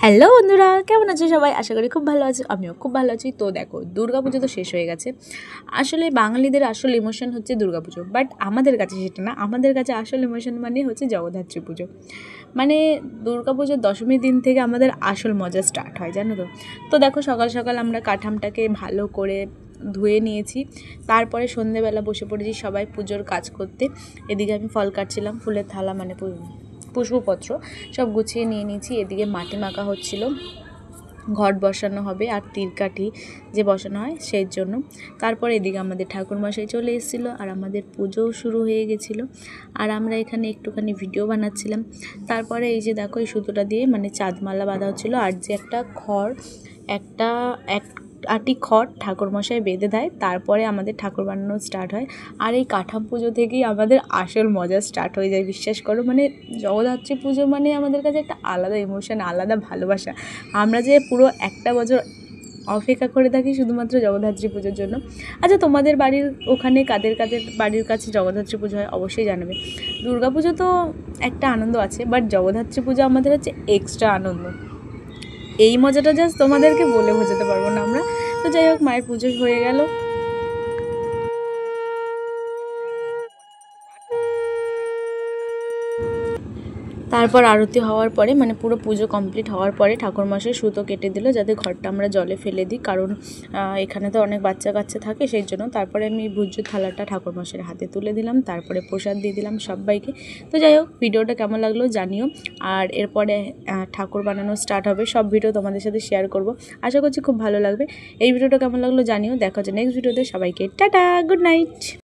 Hello বন্ধুরা, কেমন আছো সবাই? আশা করি খুব ভালো আছো, আমিও খুব ভালো আছি। তো দেখো, দুর্গাপুজো তো শেষ হয়ে গেছে। আসলে বাঙালিদের আসল ইমোশন হচ্ছে দুর্গাপুজো, বাট আমাদের কাছে সেটা না। আমাদের কাছে আসল ইমোশন মানে হচ্ছে জগদ্ধাত্রী পুজো। মানে দুর্গাপুজোর দশমীর দিন থেকে আমাদের আসল মজা স্টার্ট হয়, জানো তো। তো দেখো, সকাল সকাল আমরা কাঠামটাকে ভালো করে ধুয়ে নিয়েছি। তারপরে সন্ধেবেলা বসে পড়েছি সবাই পুজোর কাজ করতে। এদিকে আমি ফল কাটছিলাম, ফুলের থালা মানে পুষ্পপত্র সব গুছিয়ে নিয়ে নিয়েছি। এদিকে মাটি মাখা হচ্ছিল, ঘট বসানো হবে আর তীরকাঠি যে বসানো হয় সেই জন্য। তারপর এদিকে আমাদের ঠাকুরমশাই চলে এসেছিলো আর আমাদের পুজোও শুরু হয়ে গেছিলো। আর আমরা এখানে একটুখানি ভিডিও বানাচ্ছিলাম। তারপরে এই যে দেখো, এই সুতোটা দিয়ে মানে চাঁদমালা বাঁধা হচ্ছিলো। আর যে একটা আটি খড় ঠাকুরমশাই বেঁধে দেয়, তারপরে আমাদের ঠাকুর বানানো স্টার্ট হয়। আর এই কাঠাম পুজো থেকেই আমাদের আসল মজা স্টার্ট হয়ে যায়, বিশ্বাস করো। মানে জগদ্ধাত্রী পুজো মানে আমাদের কাছে একটা আলাদা ইমোশন, আলাদা ভালোবাসা। আমরা যে পুরো একটা বছর অপেক্ষা করে থাকি শুধুমাত্র জগদ্ধাত্রী পুজোর জন্য। আচ্ছা, তোমাদের বাড়ির ওখানে কাদের কাদের বাড়ির কাছে জগদ্ধাত্রী পুজো হয় অবশ্যই জানাবে। দুর্গাপুজো তো একটা আনন্দ আছে, বাট জগদ্ধাত্রী পুজো আমাদের হচ্ছে এক্সট্রা আনন্দ। এই মজাটা জাস্ট তোমাদেরকে বলে বোঝাতে পারবো না আমরা। তো যাই হোক, মায়ের পুজো হয়ে গেল। তারপর আরতি হওয়ার পরে মানে পুরো পুজো কমপ্লিট হওয়ার পরে ঠাকুরমশাই সুতো কেটে দিল যাতে ঘরটা আমরা জলে ফেলে দিই, কারণ এখানে তো অনেক বাচ্চা কাচ্চা থাকে সেই জন্য। তারপরে আমি ভুজ্য থালাটা ঠাকুরমশাইয়ের হাতে তুলে দিলাম, তারপরে প্রসাদ দিয়ে দিলাম সবাইকে। তো যাই হোক, ভিডিওটা কেমন লাগলো জানিও। আর এরপরে ঠাকুর বানানো স্টার্ট হবে, সব ভিডিও তোমাদের সাথে শেয়ার করব। আশা করছি খুব ভালো লাগবে। এই ভিডিওটা কেমন লাগলো জানিও। দেখা হচ্ছে নেক্সট ভিডিওতে। সবাইকে টাটা, গুড নাইট।